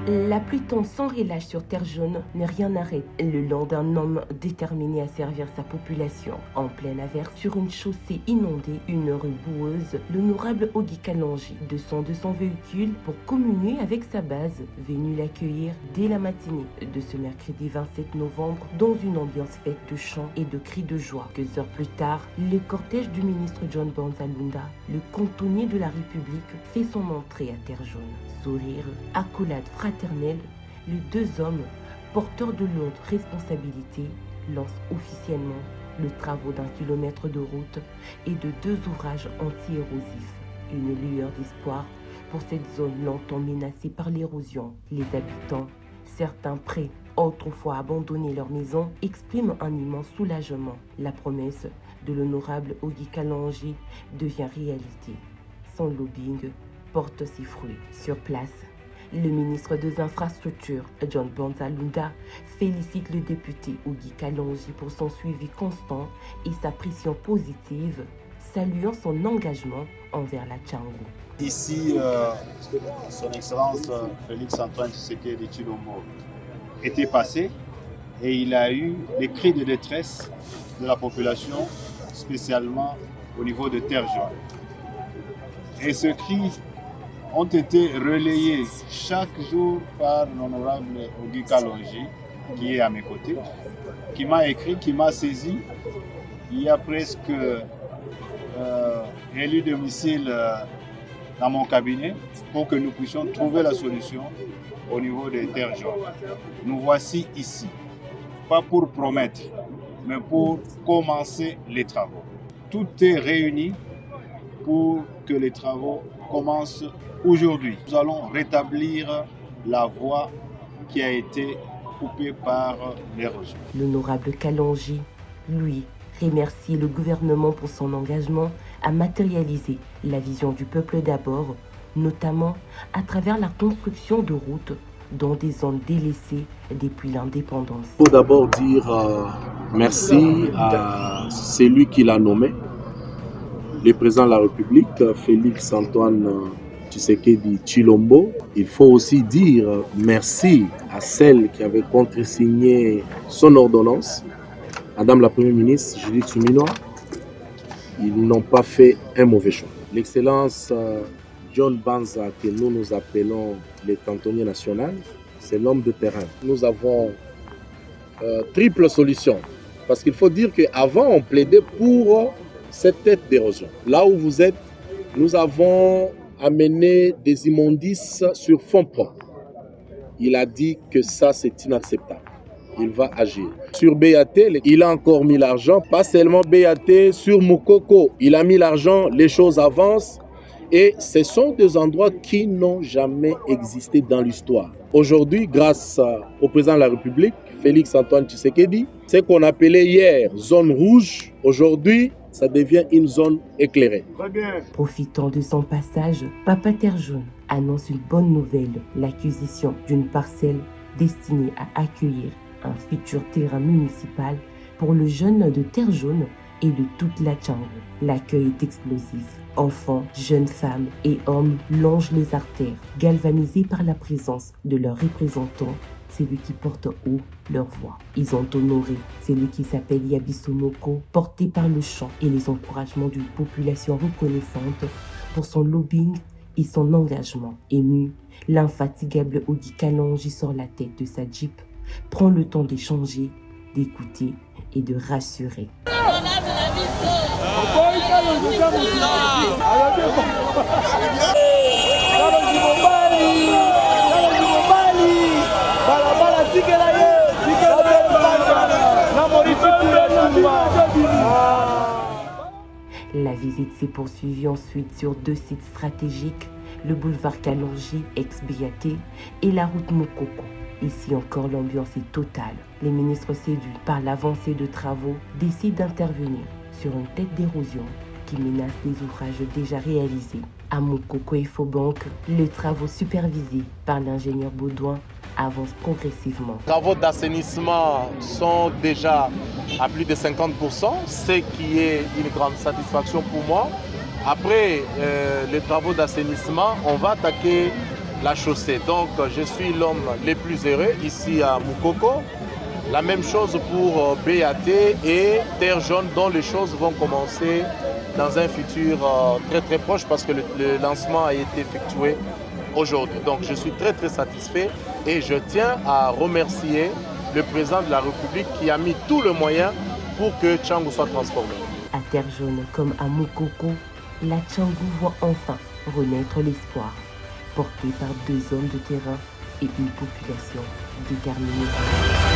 La pluie tombe sans relâche sur terre jaune, mais rien n'arrête le long d'un homme déterminé à servir sa population. En pleine averse, sur une chaussée inondée, une rue boueuse, l'honorable Ogi Kalonji descend de son véhicule pour communier avec sa base, venue l'accueillir dès la matinée de ce mercredi 27 novembre dans une ambiance faite de chants et de cris de joie. Quelques heures plus tard, le cortège du ministre John Banzalunda, le cantonnier de la République, fait son entrée à terre jaune. Sourire, accolade fraternelle, les deux hommes, porteurs de lourdes responsabilités, lancent officiellement le travaux d'un kilomètre de route et de 2 ouvrages anti-érosifs. Une lueur d'espoir pour cette zone longtemps menacée par l'érosion. Les habitants, certains prêts, autrefois abandonner leur maison, expriment un immense soulagement. La promesse de l'honorable Ogi Kalonji devient réalité. Son lobbying porte ses fruits. Sur place, le ministre des Infrastructures, John Banzalunda, félicite le député Ogi Kalonji pour son suivi constant et sa pression positive, saluant son engagement envers la Tchangou. Ici, son Excellence Félix Antoine Tshisekedi Tshilombo était passé et il a eu des cris de détresse de la population, spécialement au niveau de terre jaune. Et ce cri ont été relayés chaque jour par l'honorable Ogi Kalonji, qui est à mes côtés, qui m'a écrit, qui m'a saisi il y a presque élu domicile dans mon cabinet pour que nous puissions trouver la solution au niveau des terres jaunes. Nous voici ici, pas pour promettre, mais pour commencer les travaux. Tout est réuni pour que les travaux commencent aujourd'hui. Nous allons rétablir la voie qui a été coupée par l'érosion. L'honorable Kalonji, lui, remercie le gouvernement pour son engagement à matérialiser la vision du peuple d'abord, notamment à travers la construction de routes dans des zones délaissées depuis l'indépendance. Il faut d'abord dire merci à celui qui l'a nommé, le président de la République, Félix Antoine Tshisekedi Tshilombo. Il faut aussi dire merci à celle qui avait contresigné son ordonnance, Madame la Première ministre Judith Suminwa. Ils n'ont pas fait un mauvais choix. L'Excellence John Banza, que nous appelons le cantonnier national, c'est l'homme de terrain. Nous avons triple solution. Parce qu'il faut dire qu'avant, on plaidait pour cette tête d'érosion. Là où vous êtes, nous avons amené des immondices sur fonds propres. Il a dit que ça, c'est inacceptable. Il va agir. Sur BAT, il a encore mis l'argent, pas seulement BAT, sur Moukoko, il a mis l'argent, les choses avancent. Et ce sont des endroits qui n'ont jamais existé dans l'histoire. Aujourd'hui, grâce au président de la République, Félix Antoine Tshisekedi, ce qu'on appelait hier zone rouge, aujourd'hui, ça devient une zone éclairée. Profitant de son passage, Papa Terre Jaune annonce une bonne nouvelle, l'acquisition d'une parcelle destinée à accueillir un futur terrain municipal pour le jeune de Terre Jaune et de toute la Tchangou. L'accueil est explosif. Enfants, jeunes femmes et hommes longent les artères, galvanisés par la présence de leurs représentants, celui qui porte haut leur voix. Ils ont honoré celui qui s'appelle Yabisomoko, porté par le chant et les encouragements d'une population reconnaissante pour son lobbying et son engagement. Ému, l'infatigable Ogi Kalonji sort la tête de sa Jeep, prend le temps d'échanger, d'écouter et de rassurer. La visite s'est poursuivie ensuite sur 2 sites stratégiques, le boulevard Kalonji, ex-BAT, et la route Moukoko. Ici encore, l'ambiance est totale. Les ministres séduits par l'avancée de travaux décident d'intervenir sur une tête d'érosion qui menace les ouvrages déjà réalisés. À Moukoko et Faubank, les travaux supervisés par l'ingénieur Baudouin avancent progressivement. Les travaux d'assainissement sont déjà à plus de 50%, ce qui est une grande satisfaction pour moi. Après les travaux d'assainissement, on va attaquer la chaussée. Donc je suis l'homme le plus heureux ici à Moukoko. La même chose pour BAT et Terre Jaune, dont les choses vont commencer dans un futur très très proche parce que le lancement a été effectué aujourd'hui. Donc je suis très très satisfait et je tiens à remercier le président de la République qui a mis tout le moyen pour que Tchangou soit transformé. À Terre Jaune comme à Moukoko, la Tchangou voit enfin renaître l'espoir, porté par 2 hommes de terrain et une population déterminée.